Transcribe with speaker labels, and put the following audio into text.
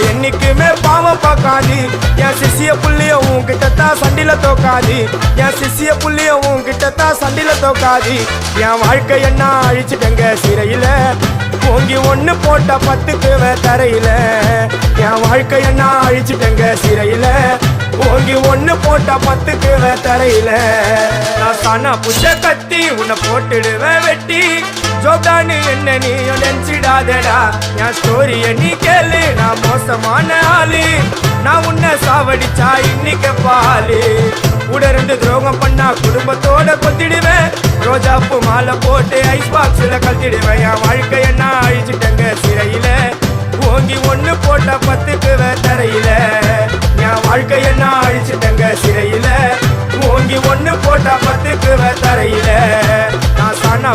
Speaker 1: என்னைக்குமே பாவம் பார்க்காது என் சிசிய புள்ளிய உன்கிட்டத்தான் சண்டில தோக்காது என் சிசிய புள்ளிய உன்கிட்டத்தான் சண்டில தோக்காது என் வாழ்க்கை என்ன அழிச்சிட்டங்க சிறையில ஓங்கி ஒண்ணு போட்ட 10க்கு தரையில என் வாழ்க்கை என்ன அழிச்சிட்டங்க சிறையில ஓங்கி ஒண்ணு போட்ட 10க்கு தரையில நான் சானா புஷ கத்தி உன்னை போட்டுடுவேன் வெட்டி ஜோப்டானு என்ன நீ நினைச்சிடாதடா என் ஸ்டோரிய நீ கேளு நான் மோசமான ஆளு நான் உன்னை சாவடிச்சா இன்னைக்கு பாலு உடருந்து துரோகம் பண்ணா குடும்பத்தோட கொத்திடுவேன் ரோஜாப்பு மாலை போட்டு ஐஸ் பாக்ஸ்ல கத்திடுவேன் என் வாழ்க்கை என்ன அழிச்சிட்டங்க சிறையில ஓங்கி ஒண்ணு போட்ட 10க்கு தரையில என் வாழ்க்கை என்ன அழிச்சிட்டங்க சிறையில ஓங்கி ஒண்ணு போட்ட 10க்கு தரையில நான் சானா